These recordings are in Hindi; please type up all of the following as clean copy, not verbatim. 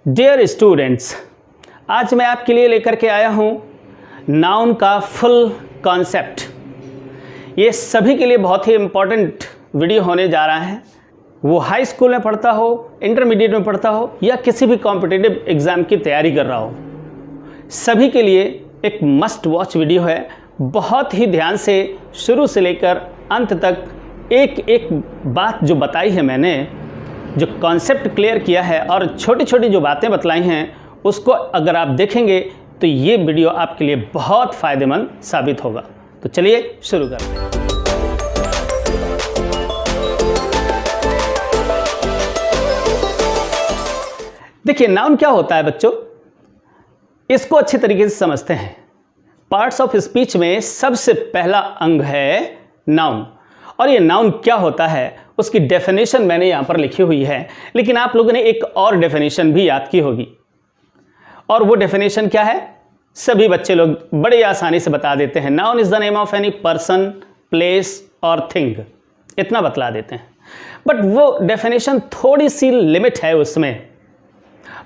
डियर स्टूडेंट्स, आज मैं आपके लिए लेकर के आया हूँ नाउन का फुल कॉन्सेप्ट। ये सभी के लिए बहुत ही इम्पोर्टेंट वीडियो होने जा रहा है। वो हाई स्कूल में पढ़ता हो, इंटरमीडिएट में पढ़ता हो या किसी भी कॉम्पिटिटिव एग्ज़ाम की तैयारी कर रहा हो, सभी के लिए एक मस्ट वॉच वीडियो है। बहुत ही ध्यान से शुरू से लेकर अंत तक एक एक बात जो बताई है मैंने, जो कॉन्सेप्ट क्लियर किया है और छोटी छोटी जो बातें बतलाई हैं, उसको अगर आप देखेंगे तो ये वीडियो आपके लिए बहुत फ़ायदेमंद साबित होगा। तो चलिए शुरू करते हैं। देखिए, नाउन क्या होता है बच्चों, इसको अच्छे तरीके से समझते हैं। पार्ट्स ऑफ स्पीच में सबसे पहला अंग है नाउन, और ये नाउन क्या होता है उसकी डेफिनेशन मैंने यहाँ पर लिखी हुई है, लेकिन आप लोगों ने एक और डेफिनेशन भी याद की होगी। और वो डेफिनेशन क्या है, सभी बच्चे लोग बड़े आसानी से बता देते हैं। Noun is the name of any person, place और थिंग, इतना बतला देते हैं। बट वो डेफिनेशन थोड़ी सी लिमिट है, उसमें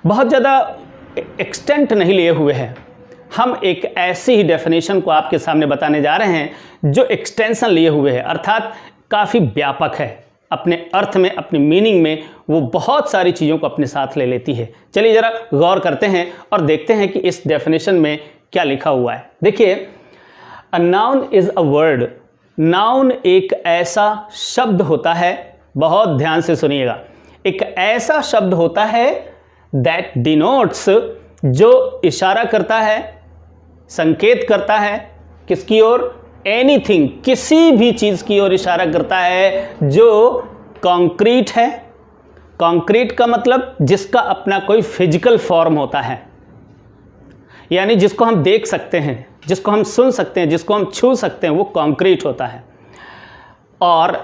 बहुत ज़्यादा एक्सटेंट नहीं लिए हुए हैं। हम एक ऐसी ही डेफिनेशन को आपके सामने बताने जा रहे हैं जो एक्सटेंशन लिए हुए है, अर्थात काफ़ी व्यापक है अपने अर्थ में, अपनी मीनिंग में। वो बहुत सारी चीज़ों को अपने साथ ले लेती है। चलिए ज़रा गौर करते हैं और देखते हैं कि इस डेफिनेशन में क्या लिखा हुआ है। देखिए, a noun is a word. Noun एक ऐसा शब्द होता है, बहुत ध्यान से सुनिएगा, एक ऐसा शब्द होता है दैट डिनोट्स, जो इशारा करता है, संकेत करता है किसकी ओर, एनीथिंग, किसी भी चीज़ की ओर इशारा करता है जो कॉन्क्रीट है। कॉन्क्रीट का मतलब जिसका अपना कोई फिजिकल फॉर्म होता है, यानी जिसको हम देख सकते हैं, जिसको हम सुन सकते हैं, जिसको हम छू सकते हैं, वो कॉन्क्रीट होता है। और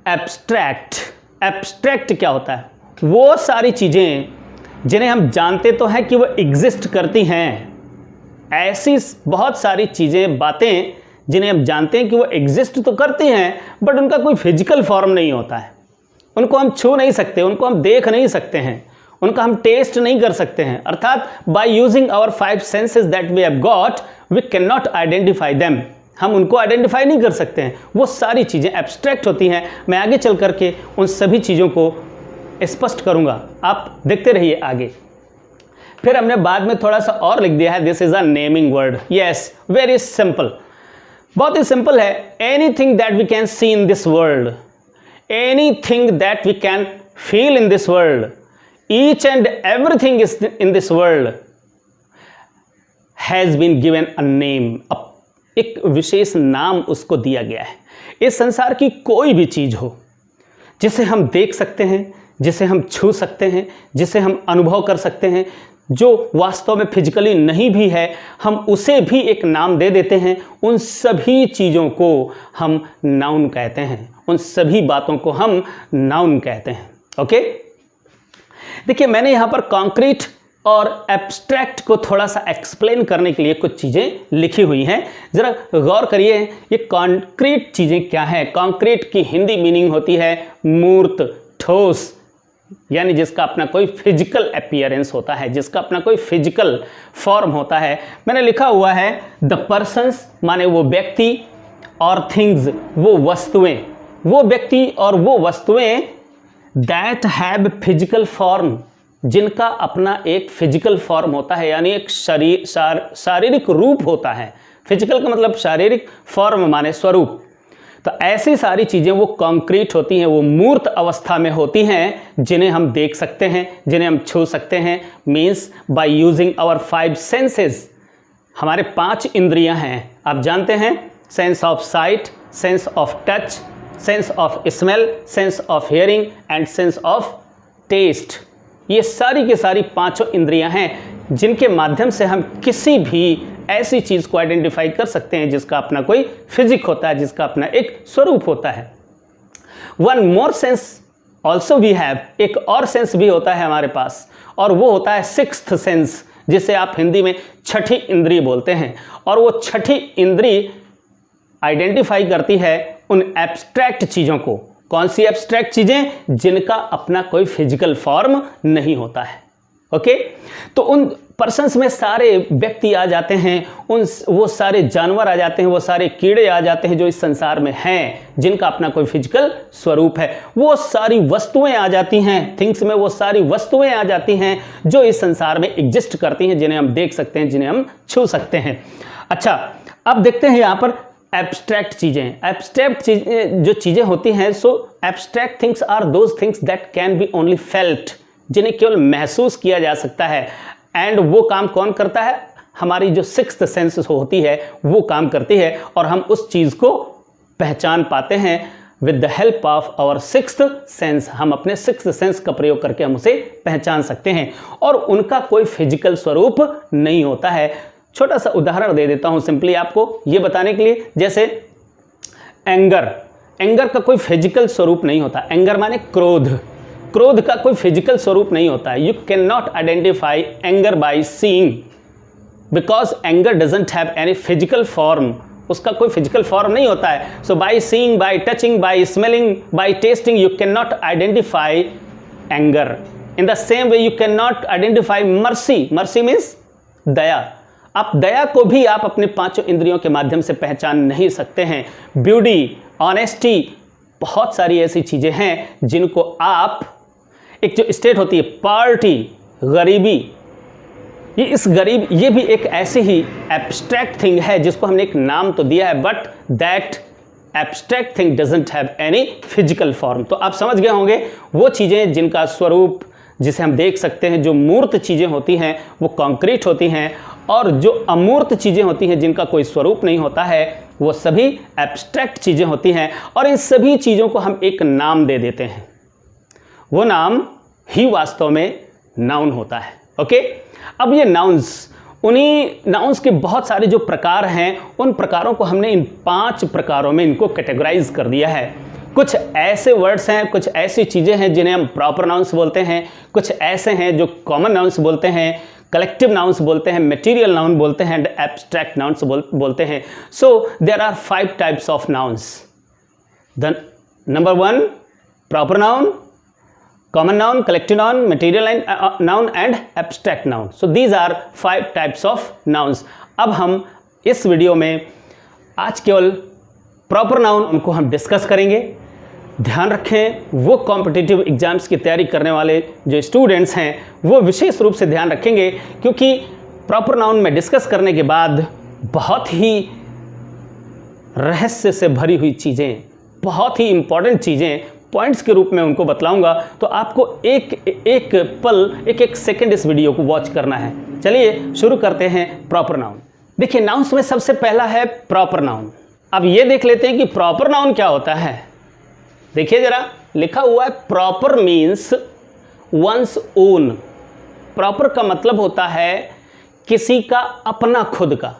एब्स्ट्रैक्ट, एब्स्ट्रैक्ट क्या होता है, वो सारी चीज़ें जिन्हें हम जानते तो हैं कि वो एग्जिस्ट करती हैं, ऐसी बहुत सारी चीज़ें, बातें जिन्हें हम जानते हैं कि वो एग्जिस्ट तो करती हैं, बट उनका कोई फिजिकल फॉर्म नहीं होता है। उनको हम छू नहीं सकते, उनको हम देख नहीं सकते हैं, उनका हम टेस्ट नहीं कर सकते हैं। अर्थात by using our 5 senses that we have got, we can not identify them. हम उनको आइडेंटिफाई नहीं कर सकते हैं। वो सारी चीज़ें एब्स्ट्रैक्ट होती हैं। मैं आगे चल करके उन सभी चीज़ों को स्पष्ट करूँगा, आप देखते रहिए आगे। फिर हमने बाद में थोड़ा सा और लिख दिया है, this is a naming word. Yes, very simple, बहुत ही सिंपल है। Anything that we can see in this world, anything that we can feel in this world, each and everything is in this world has been given a name. एक विशेष नाम उसको दिया गया है। इस संसार की कोई भी चीज़ हो जिसे हम देख सकते हैं, जिसे हम छू सकते हैं, जिसे हम अनुभव कर सकते हैं, जो वास्तव में फिजिकली नहीं भी है, हम उसे भी एक नाम दे देते हैं। उन सभी चीज़ों को हम नाउन कहते हैं, उन सभी बातों को हम नाउन कहते हैं। ओके, देखिए, मैंने यहाँ पर कॉन्क्रीट और एब्स्ट्रैक्ट को थोड़ा सा एक्सप्लेन करने के लिए कुछ चीज़ें लिखी हुई हैं। ज़रा गौर करिए, ये कॉन्क्रीट चीज़ें क्या हैं। कॉन्क्रीट की हिंदी मीनिंग होती है मूर्त, ठोस, यानी जिसका अपना कोई फिजिकल अपीयरेंस होता है, जिसका अपना कोई फिजिकल फॉर्म होता है। मैंने लिखा हुआ है द पर्सन्स, माने वो व्यक्ति, और थिंग्स, वो वस्तुएं, वो व्यक्ति और वो वस्तुएं दैट हैव फिजिकल फॉर्म, जिनका अपना एक फिजिकल फॉर्म होता है, यानी एक शारीरिक रूप होता है। फिजिकल का मतलब शारीरिक, फॉर्म माने स्वरूप। तो ऐसी सारी चीज़ें वो कॉन्क्रीट होती हैं, वो मूर्त अवस्था में होती हैं, जिन्हें हम देख सकते हैं, जिन्हें हम छू सकते हैं। Means by using our 5 senses, हमारे 5 इंद्रियां हैं, आप जानते हैं, sense of sight, sense of touch, sense of smell, sense of hearing and sense of taste. ये सारी की सारी 5 इंद्रियां हैं जिनके माध्यम से हम किसी भी ऐसी चीज़ को आइडेंटिफाई कर सकते हैं जिसका अपना कोई फिजिक होता है, जिसका अपना एक स्वरूप होता है। One more sense also we have, एक और सेंस भी होता है हमारे पास, और वो होता है 6th सेंस, जिसे आप हिंदी में छठी इंद्री बोलते हैं। और वो छठी इंद्री आइडेंटिफाई करती है उन एब्स्ट्रैक्ट चीज़ों को। कौन सी एब्स्ट्रैक्ट चीज़ें? जिनका अपना कोई फिजिकल फॉर्म नहीं होता है। ओके, तो उन पर्सन्स में सारे व्यक्ति आ जाते हैं, वो सारे जानवर आ जाते हैं, वो सारे कीड़े आ जाते हैं जो इस संसार में हैं, जिनका अपना कोई फिजिकल स्वरूप है। वो सारी वस्तुएं आ जाती हैं, थिंग्स में वो सारी वस्तुएं आ जाती हैं जो इस संसार में एग्जिस्ट करती हैं, जिन्हें हम देख सकते हैं, जिन्हें हम छू सकते हैं। अच्छा, अब देखते हैं यहाँ पर एब्स्ट्रैक्ट चीजें। एब्स्ट्रैक्ट जो चीजें होती हैं, so abstract things are those things that can be only felt, जिन्हें केवल महसूस किया जा सकता है। एंड वो काम कौन करता है? हमारी जो सिक्स्थ सेंस होती है वो काम करती है, और हम उस चीज को पहचान पाते हैं with the help of our sixth sense. हम अपने सिक्स्थ सेंस का प्रयोग करके हम उसे पहचान सकते हैं, और उनका कोई फिजिकल स्वरूप नहीं होता है। छोटा सा उदाहरण दे देता हूं सिंपली आपको ये बताने के लिए, जैसे एंगर का कोई फिजिकल स्वरूप नहीं होता। एंगर माने क्रोध का कोई फिजिकल स्वरूप नहीं होता है। You can not identify anger by seeing, because anger doesn't have any physical form. उसका कोई फिजिकल फॉर्म नहीं होता है। So by seeing, by touching, by smelling, by tasting you can not identify anger. In the same way you can not identify mercy means दया। आप दया को भी आप अपने पांचों इंद्रियों के माध्यम से पहचान नहीं सकते हैं। ब्यूटी, ऑनेस्टी, बहुत सारी ऐसी चीजें हैं जिनको आप, एक जो स्टेट होती है पार्टी, गरीबी, ये भी एक ऐसी ही एब्स्ट्रैक्ट थिंग है जिसको हमने एक नाम तो दिया है, but that abstract thing doesn't have any physical form. तो आप समझ गए होंगे वो चीजें जिनका स्वरूप, जिसे हम देख सकते हैं, जो मूर्त चीजें होती हैं वो कॉन्क्रीट होती हैं, और जो अमूर्त चीजें होती हैं जिनका कोई स्वरूप नहीं होता है वो सभी एब्स्ट्रैक्ट चीजें होती हैं। और इन सभी चीजों को हम एक नाम दे देते हैं, वो नाम ही वास्तव में नाउन होता है। ओके, अब ये नाउन्स, उन्हीं नाउन्स के बहुत सारे जो प्रकार हैं, उन प्रकारों को हमने इन 5 प्रकारों में इनको कैटेगराइज कर दिया है। कुछ ऐसे वर्ड्स हैं, कुछ ऐसी चीज़ें हैं जिन्हें हम प्रॉपर नाउन्स बोलते हैं, कुछ ऐसे हैं जो कॉमन नाउन्स बोलते हैं, कलेक्टिव नाउन्स बोलते हैं, मटेरियल नाउन बोलते हैं, एंड एब्स्ट्रैक्ट नाउन्स बोलते हैं। So there are 5 types of nouns. The number 1 proper noun, common noun, collective noun, material noun and abstract noun. So these are 5 types of nouns. अब हम इस वीडियो में आज केवल प्रॉपर नाउन उनको हम डिस्कस करेंगे। ध्यान रखें, वो कॉम्पिटिटिव एग्जाम्स की तैयारी करने वाले जो स्टूडेंट्स हैं वो विशेष रूप से ध्यान रखेंगे, क्योंकि प्रॉपर नाउन में डिस्कस करने के बाद बहुत ही रहस्य से भरी हुई चीज़ें, बहुत ही इंपॉर्टेंट चीज़ें पॉइंट्स के रूप में उनको बतलाऊंगा। तो आपको एक सेकंड इस वीडियो को वॉच करना है। चलिए शुरू करते हैं प्रॉपर नाउन। देखिए, नाउन्स में सबसे पहला है प्रॉपर नाउन। अब ये देख लेते हैं कि प्रॉपर नाउन क्या होता है। देखिए जरा, लिखा हुआ है proper means one's own. Proper का मतलब होता है किसी का अपना खुद का,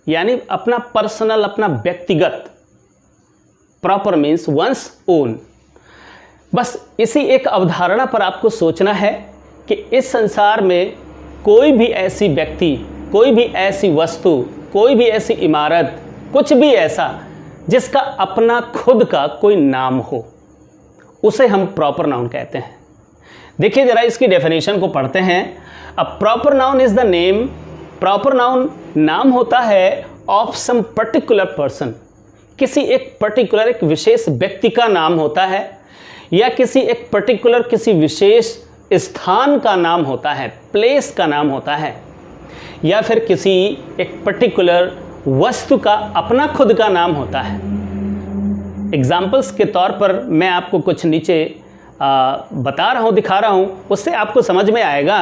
यानी अपना पर्सनल, अपना व्यक्तिगत। Proper means one's own. बस इसी एक अवधारणा पर आपको सोचना है कि इस संसार में कोई भी ऐसी व्यक्ति, कोई भी ऐसी वस्तु, कोई भी ऐसी इमारत, कुछ भी ऐसा जिसका अपना खुद का कोई नाम हो, उसे हम प्रॉपर नाउन कहते हैं। देखिए जरा, इसकी डेफिनेशन को पढ़ते हैं। A proper noun is the name. Proper noun नाम होता है ऑफ सम पर्टिकुलर पर्सन। किसी एक पर्टिकुलर, एक विशेष व्यक्ति का नाम होता है, या किसी एक पर्टिकुलर, किसी विशेष स्थान का नाम होता है, प्लेस का नाम होता है, या फिर किसी एक पर्टिकुलर वस्तु का अपना खुद का नाम होता है। एग्जाम्पल्स के तौर पर मैं आपको कुछ नीचे बता रहा हूँ, दिखा रहा हूँ, उससे आपको समझ में आएगा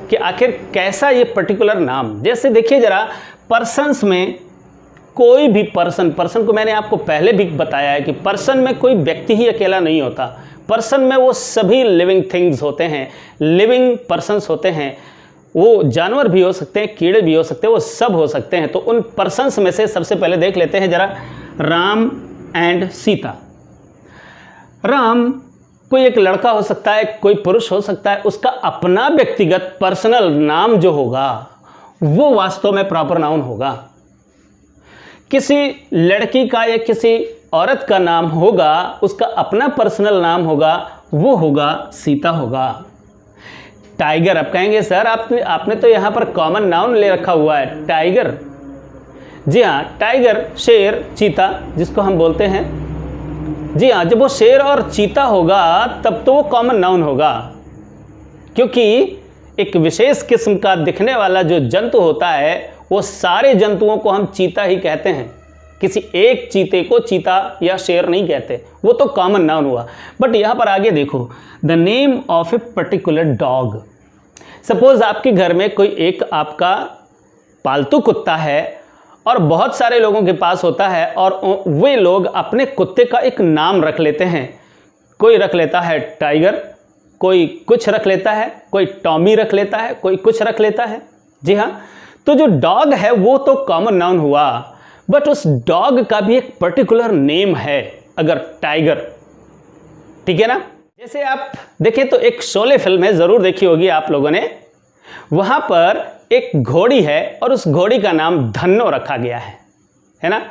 कि आखिर कैसा ये पर्टिकुलर नाम। जैसे देखिए जरा, पर्सन्स में कोई भी पर्सन को मैंने आपको पहले भी बताया है कि पर्सन में कोई व्यक्ति ही अकेला नहीं होता। पर्सन में वो सभी लिविंग थिंग्स होते हैं, लिविंग पर्सन्स होते हैं। वो जानवर भी हो सकते हैं, कीड़े भी हो सकते हैं, वो सब हो सकते हैं। तो उन पर्सन्स में से सबसे पहले देख लेते हैं जरा, राम एंड सीता। राम कोई एक लड़का हो सकता है, कोई पुरुष हो सकता है, उसका अपना व्यक्तिगत पर्सनल नाम जो होगा वो वास्तव में प्रॉपर नाउन होगा। किसी लड़की का या किसी औरत का नाम होगा, उसका अपना पर्सनल नाम होगा, वो होगा सीता होगा। टाइगर। आप कहेंगे सर आपने तो यहाँ पर कॉमन नाउन ले रखा हुआ है टाइगर। जी हाँ, टाइगर शेर चीता जिसको हम बोलते हैं। जी हाँ, जब वो शेर और चीता होगा तब तो वो कॉमन नाउन होगा, क्योंकि एक विशेष किस्म का दिखने वाला जो जंतु होता है वो सारे जंतुओं को हम चीता ही कहते हैं, किसी एक चीते को चीता या शेर नहीं कहते, वो तो कॉमन नाउन हुआ। बट यहाँ पर आगे देखो, the name of a particular dog. Suppose आपके घर में कोई एक आपका पालतू कुत्ता है और बहुत सारे लोगों के पास होता है, और वे लोग अपने कुत्ते का एक नाम रख लेते हैं। कोई रख लेता है टाइगर, कोई कुछ रख लेता है, कोई टॉमी रख लेता है, कोई कुछ रख लेता है। जी हाँ, तो जो डॉग है वो तो कॉमन नाउन हुआ, बट उस डॉग का भी एक पर्टिकुलर नेम है। अगर टाइगर, ठीक है ना। जैसे आप देखें तो एक शोले फिल्म है, ज़रूर देखी होगी आप लोगों ने, वहाँ पर एक घोड़ी है और उस घोड़ी का नाम धन्नो रखा गया है ना।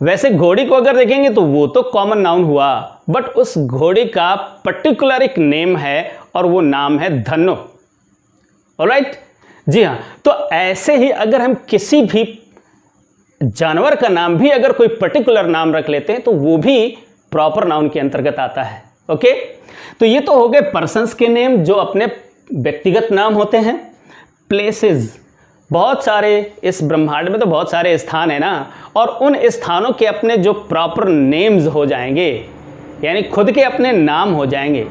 वैसे घोड़ी को अगर देखेंगे तो वो तो कॉमन नाउन हुआ, बट उस घोड़ी का पर्टिकुलर एक नेम है और वो नाम है धन्नो। ऑलराइट, जी हाँ। तो ऐसे ही अगर हम किसी भी जानवर का नाम भी अगर कोई पर्टिकुलर नाम रख लेते हैं तो वो भी प्रॉपर नाउन के अंतर्गत आता है। ओके, तो ये तो हो गए पर्सन्स के नेम जो अपने व्यक्तिगत नाम होते हैं। प्लेसेस, बहुत सारे इस ब्रह्मांड में तो बहुत सारे स्थान है ना, और उन स्थानों के अपने जो प्रॉपर नेम्स हो जाएंगे, यानी खुद के अपने नाम हो जाएंगे,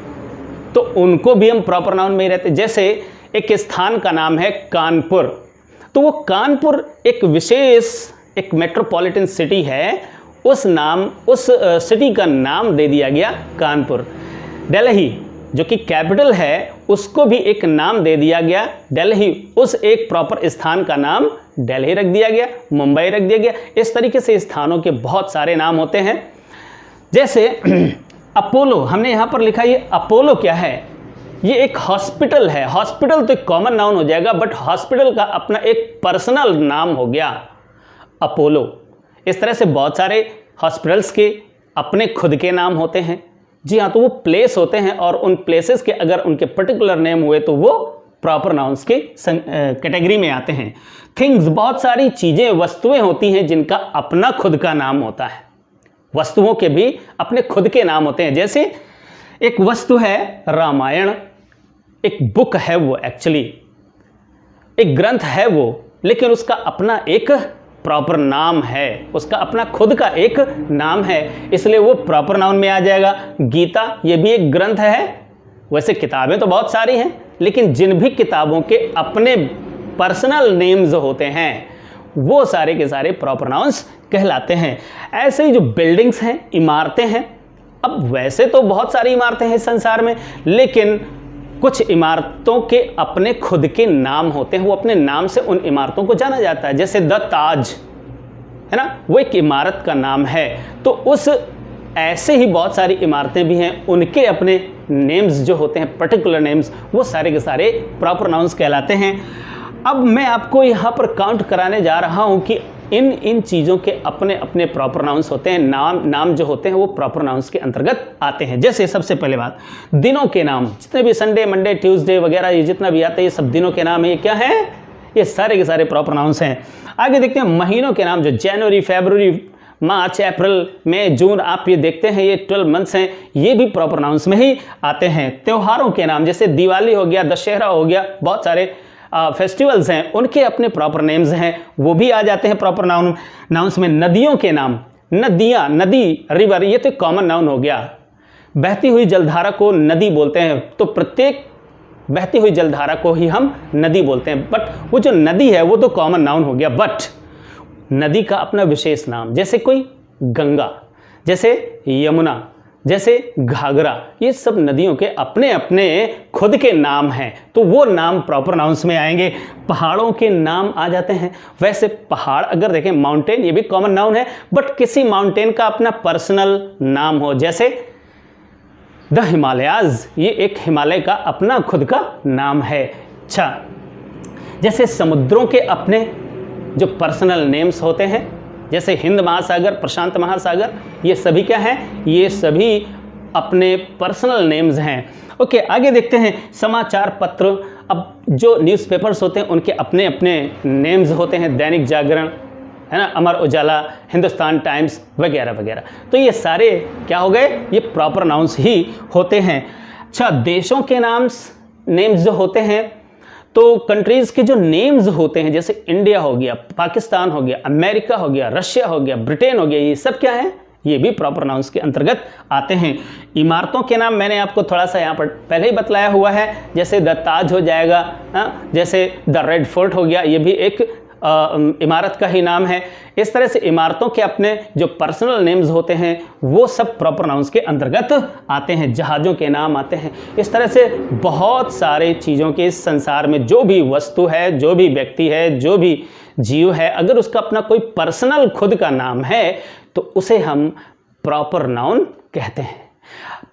तो उनको भी हम प्रॉपर नाउन में ही रहते। जैसे एक स्थान का नाम है कानपुर, तो वो कानपुर एक विशेष एक मेट्रोपॉलिटन सिटी है, उस सिटी का नाम दे दिया गया कानपुर। दिल्ली जो कि कैपिटल है उसको भी एक नाम दे दिया गया दिल्ली, उस एक प्रॉपर स्थान का नाम दिल्ली रख दिया गया, मुंबई रख दिया गया। इस तरीके से स्थानों के बहुत सारे नाम होते हैं। जैसे अपोलो, हमने यहाँ पर लिखा, ये अपोलो क्या है? ये एक हॉस्पिटल है। हॉस्पिटल तो एक कॉमन नाउन हो जाएगा, बट हॉस्पिटल का अपना एक पर्सनल नाम हो गया अपोलो। इस तरह से बहुत सारे हॉस्पिटल्स के अपने खुद के नाम होते हैं। जी हाँ, तो वो प्लेस होते हैं और उन प्लेसेस के अगर उनके पर्टिकुलर नेम हुए तो वो प्रॉपर नाउन्स के कैटेगरी में आते हैं। थिंग्स, बहुत सारी चीज़ें, वस्तुएं होती हैं जिनका अपना खुद का नाम होता है। वस्तुओं के भी अपने खुद के नाम होते हैं। जैसे एक वस्तु है रामायण, एक बुक है वो, एक्चुअली एक ग्रंथ है वो, लेकिन उसका अपना एक प्रॉपर नाम है, उसका अपना खुद का एक नाम है, इसलिए वो प्रॉपर नाउन में आ जाएगा। गीता, ये भी एक ग्रंथ है। वैसे किताबें तो बहुत सारी हैं, लेकिन जिन भी किताबों के अपने पर्सनल नेम्स होते हैं वो सारे के सारे प्रॉपर नाउन्स कहलाते हैं। ऐसे ही जो बिल्डिंग्स हैं, इमारतें हैं, अब वैसे तो बहुत सारी इमारतें हैं संसार में, लेकिन कुछ इमारतों के अपने खुद के नाम होते हैं, वो अपने नाम से उन इमारतों को जाना जाता है। जैसे द ताज है ना, वो एक इमारत का नाम है। तो उस ऐसे ही बहुत सारी इमारतें भी हैं, उनके अपने नेम्स जो होते हैं, पर्टिकुलर नेम्स, वो सारे के सारे प्रॉपर नाउन्स कहलाते हैं। अब मैं आपको यहाँ पर काउंट कराने जा रहा हूँ कि इन चीज़ों के अपने अपने प्रॉपर नाउन्स होते हैं। नाम जो होते हैं वो प्रॉपर नाउन्स के अंतर्गत आते हैं। जैसे सबसे पहले बात, दिनों के नाम, जितने भी संडे, मंडे, ट्यूसडे वगैरह ये जितना भी आता है, ये सब दिनों के नाम है। ये क्या है? ये सारे के सारे प्रॉपर नाउन्स हैं। आगे देखते हैं महीनों के नाम, जो जनवरी, फरवरी, मार्च, अप्रैल, मई, जून, आप ये देखते हैं, ये 12 मंथ्स हैं, ये भी प्रॉपर नाउन्स में ही आते हैं। त्योहारों के नाम, जैसे दिवाली हो गया, दशहरा हो गया, बहुत सारे फेस्टिवल्स हैं, उनके अपने प्रॉपर नेम्स हैं, वो भी आ जाते हैं प्रॉपर नाउन्स में। नदियों के नाम, नदियाँ, नदी, रिवर, ये तो कॉमन नाउन हो गया। बहती हुई जलधारा को नदी बोलते हैं, तो प्रत्येक बहती हुई जलधारा को ही हम नदी बोलते हैं। बट वो जो नदी है वो तो कॉमन नाउन हो गया, बट नदी का अपना विशेष नाम, जैसे कोई गंगा, जैसे यमुना, जैसे घाघरा, ये सब नदियों के अपने अपने खुद के नाम हैं, तो वो नाम प्रॉपर नाउन्स में आएंगे। पहाड़ों के नाम आ जाते हैं। वैसे पहाड़ अगर देखें, माउंटेन, ये भी कॉमन नाउन है, बट किसी माउंटेन का अपना पर्सनल नाम हो, जैसे द हिमालयाज, ये एक हिमालय का अपना खुद का नाम है। अच्छा, जैसे समुद्रों के अपने जो पर्सनल नेम्स होते हैं, जैसे हिंद महासागर, प्रशांत महासागर, ये सभी क्या हैं? ये सभी अपने पर्सनल नेम्स हैं। ओके, आगे देखते हैं समाचार पत्र, अब जो न्यूज़पेपर्स होते हैं उनके अपने अपने नेम्स होते हैं, दैनिक जागरण है ना, अमर उजाला, हिंदुस्तान टाइम्स वगैरह वगैरह। तो ये सारे क्या हो गए, ये प्रॉपर नाउन्स ही होते हैं। अच्छा, देशों के नेम्स जो होते हैं, तो कंट्रीज़ के जो नेम्स होते हैं, जैसे इंडिया हो गया, पाकिस्तान हो गया, अमेरिका हो गया, रशिया हो गया, ब्रिटेन हो गया, ये सब क्या है, ये भी प्रॉपर नाउन्स के अंतर्गत आते हैं। इमारतों के नाम मैंने आपको थोड़ा सा यहाँ पर पहले ही बतलाया हुआ है, जैसे द ताज हो जाएगा, जैसे द रेड फोर्ट हो गया, ये भी एक इमारत का ही नाम है। इस तरह से इमारतों के अपने जो पर्सनल नेम्स होते हैं वो सब प्रॉपर नाउन्स के अंतर्गत आते हैं। जहाज़ों के नाम आते हैं। इस तरह से बहुत सारे चीज़ों के इस संसार में जो भी वस्तु है, जो भी व्यक्ति है, जो भी जीव है, अगर उसका अपना कोई पर्सनल खुद का नाम है तो उसे हम प्रॉपर नाउन कहते हैं।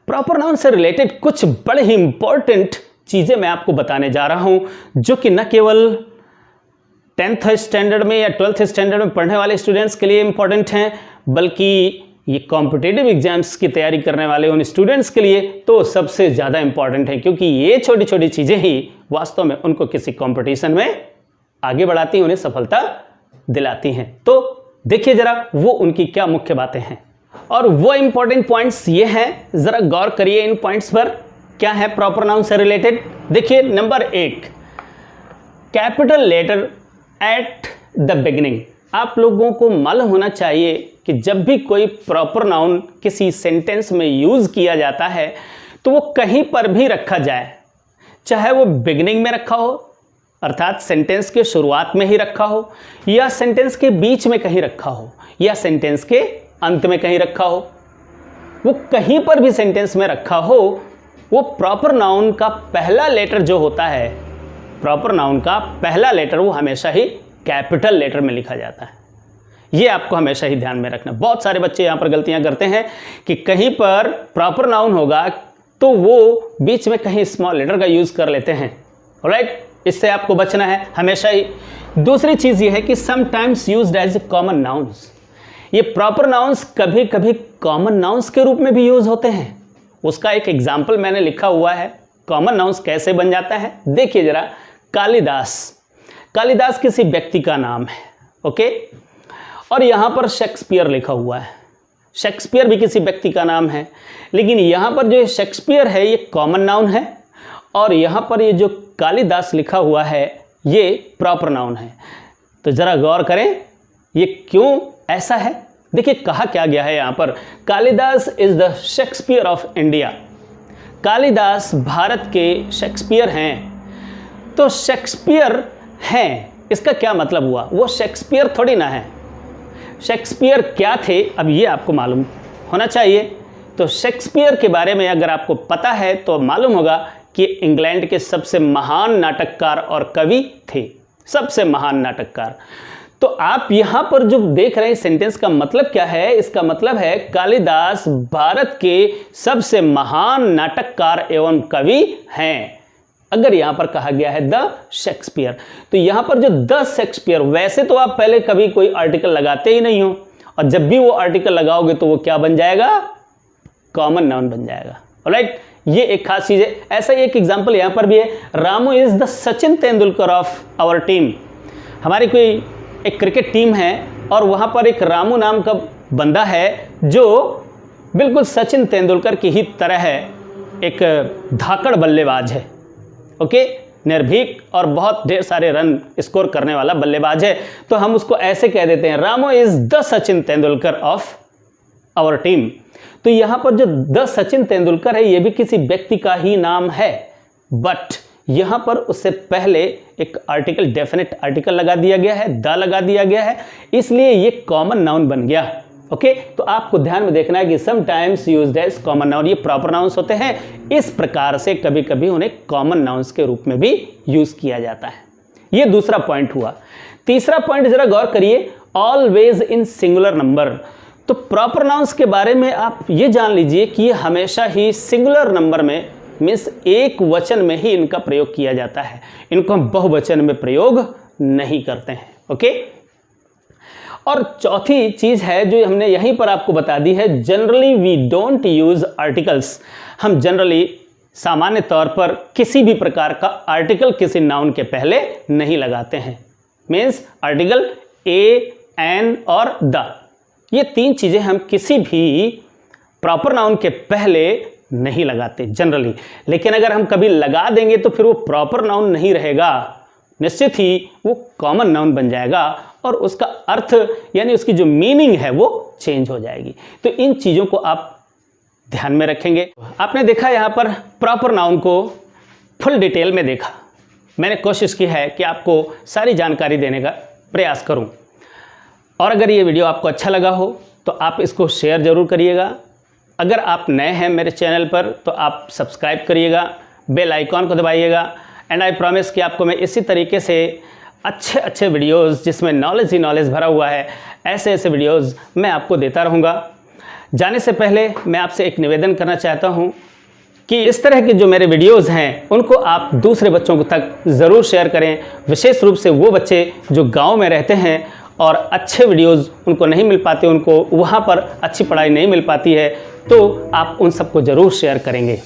प्रॉपर नाउन से रिलेटेड कुछ बड़े ही इंपॉर्टेंट चीज़ें मैं आपको बताने जा रहा हूँ, जो कि न केवल 10th स्टैंडर्ड में या 12th स्टैंडर्ड में पढ़ने वाले स्टूडेंट्स के लिए इम्पॉर्टेंट हैं, बल्कि ये कॉम्पिटिटिव एग्जाम्स की तैयारी करने वाले उन स्टूडेंट्स के लिए तो सबसे ज़्यादा इम्पॉर्टेंट है, क्योंकि ये छोटी छोटी चीज़ें ही वास्तव में उनको किसी कंपटीशन में आगे बढ़ाती हैं, उन्हें सफलता दिलाती हैं। तो देखिए ज़रा वो उनकी क्या मुख्य बातें हैं, और वो इम्पॉर्टेंट पॉइंट्स ये हैं, ज़रा गौर करिए इन पॉइंट्स पर। क्या है प्रॉपर नाउन से रिलेटेड? देखिए, number 1, capital letter at the beginning. आप लोगों को मालूम होना चाहिए कि जब भी कोई प्रॉपर नाउन किसी सेंटेंस में यूज़ किया जाता है तो वो कहीं पर भी रखा जाए, चाहे वो बिगिनिंग में रखा हो, अर्थात सेंटेंस के शुरुआत में ही रखा हो, या सेंटेंस के बीच में कहीं रखा हो, या सेंटेंस के अंत में कहीं रखा हो, वो कहीं पर भी सेंटेंस में रखा हो, वो प्रॉपर नाउन का पहला लेटर जो होता है, प्रॉपर नाउन का पहला लेटर वो हमेशा ही कैपिटल लेटर में लिखा जाता है। ये आपको हमेशा ही ध्यान में रखना। बहुत सारे बच्चे यहाँ पर गलतियाँ करते हैं कि कहीं पर प्रॉपर नाउन होगा तो वो बीच में कहीं स्मॉल लेटर का यूज़ कर लेते हैं। ऑलराइट, इससे आपको बचना है हमेशा ही। दूसरी चीज़ ये है कि sometimes used as common nouns. ये प्रॉपर नाउन्स कभी कभी कॉमन नाउन्स के रूप में भी यूज़ होते हैं। उसका एक एग्जाम्पल मैंने लिखा हुआ है, कॉमन नाउन्स कैसे बन जाता है। देखिए ज़रा, कालिदास, कालिदास किसी व्यक्ति का नाम है, ओके, और यहाँ पर शेक्सपियर लिखा हुआ है। शेक्सपियर भी किसी व्यक्ति का नाम है, लेकिन यहाँ पर जो शेक्सपियर है ये कॉमन नाउन है, और यहाँ पर ये जो कालिदास लिखा हुआ है ये प्रॉपर नाउन है। तो ज़रा गौर करें ये क्यों ऐसा है। देखिए कहा क्या गया है यहाँ पर, Kalidas is the Shakespeare of India. Kalidas Bharat के शेक्सपियर हैं। तो शेक्सपियर हैं, इसका क्या मतलब हुआ? वो शेक्सपियर थोड़ी ना है। शेक्सपियर क्या थे, अब ये आपको मालूम होना चाहिए। तो शेक्सपियर के बारे में अगर आपको पता है तो मालूम होगा कि इंग्लैंड के सबसे महान नाटककार और कवि थे, सबसे महान नाटककार। तो आप यहाँ पर जो देख रहे हैं सेंटेंस का मतलब क्या है, इसका मतलब है कालिदास भारत के सबसे महान नाटककार एवं कवि हैं। अगर यहाँ पर कहा गया है द शेक्सपियर, तो यहाँ पर जो द शेक्सपियर, वैसे तो आप पहले कभी कोई आर्टिकल लगाते ही नहीं हो, और जब भी वो आर्टिकल लगाओगे तो वो क्या बन जाएगा? कॉमन नाउन बन जाएगा। ऑलराइट, ये एक खास चीज़ है। ऐसा ही एक एग्जाम्पल यहाँ पर भी है, Ramu is the Sachin Tendulkar of our team. हमारी कोई एक क्रिकेट टीम है और वहाँ पर एक रामू नाम का बंदा है जो बिल्कुल सचिन तेंदुलकर की ही तरह है, एक धाकड़ बल्लेबाज है, ओके, निर्भीक और बहुत ढेर सारे रन स्कोर करने वाला बल्लेबाज है। तो हम उसको ऐसे कह देते हैं, Ramu is the Sachin Tendulkar of our team. तो यहाँ पर जो द सचिन तेंदुलकर है ये भी किसी व्यक्ति का ही नाम है, बट यहाँ पर उससे पहले एक आर्टिकल, डेफिनेट आर्टिकल लगा दिया गया है, द लगा दिया गया है, इसलिए ये कॉमन नाउन बन गया। ओके, तो आपको ध्यान में देखना है कि sometimes used as common noun, ये प्रॉपर नाउन्स होते हैं। इस प्रकार से कभी कभी उन्हें कॉमन नाउन्स के रूप में भी यूज किया जाता है। ये दूसरा पॉइंट हुआ। तीसरा पॉइंट जरा गौर करिए, ऑलवेज इन सिंगुलर नंबर। तो प्रॉपर नाउन्स के बारे में आप ये जान लीजिए कि ये हमेशा ही सिंगुलर नंबर में, मीन्स एक वचन में ही इनका प्रयोग किया जाता है। इनको हम बहुवचन में प्रयोग नहीं करते हैं। ओके, और चौथी चीज है जो हमने यहीं पर आपको बता दी है, generally we don't use articles. हम जनरली सामान्य तौर पर किसी भी प्रकार का आर्टिकल किसी नाउन के पहले नहीं लगाते हैं। मीन्स आर्टिकल ए, एन और द, ये 3 चीज़ें हम किसी भी प्रॉपर नाउन के पहले नहीं लगाते जनरली। लेकिन अगर हम कभी लगा देंगे तो फिर वो प्रॉपर नाउन नहीं रहेगा, निश्चित ही वो कॉमन नाउन बन जाएगा और उसका अर्थ यानी उसकी जो मीनिंग है वो चेंज हो जाएगी। तो इन चीज़ों को आप ध्यान में रखेंगे। आपने देखा यहाँ पर प्रॉपर नाउन को फुल डिटेल में देखा। मैंने कोशिश की है कि आपको सारी जानकारी देने का प्रयास करूँ। और अगर ये वीडियो आपको अच्छा लगा हो तो आप इसको शेयर ज़रूर करिएगा। अगर आप नए हैं मेरे चैनल पर तो आप सब्सक्राइब करिएगा, बेल आइकॉन को दबाइएगा। एंड आई प्रॉमिस कि आपको मैं इसी तरीके से अच्छे अच्छे वीडियोस जिसमें नॉलेज ही नॉलेज भरा हुआ है, ऐसे ऐसे वीडियोस मैं आपको देता रहूँगा। जाने से पहले मैं आपसे एक निवेदन करना चाहता हूँ कि इस तरह के जो मेरे वीडियोस हैं उनको आप दूसरे बच्चों तक ज़रूर शेयर करें, विशेष रूप से वो बच्चे जो गाँव में रहते हैं और अच्छे वीडियोस उनको नहीं मिल पाते, उनको वहाँ पर अच्छी पढ़ाई नहीं मिल पाती है, तो आप उन सबको ज़रूर शेयर करेंगे।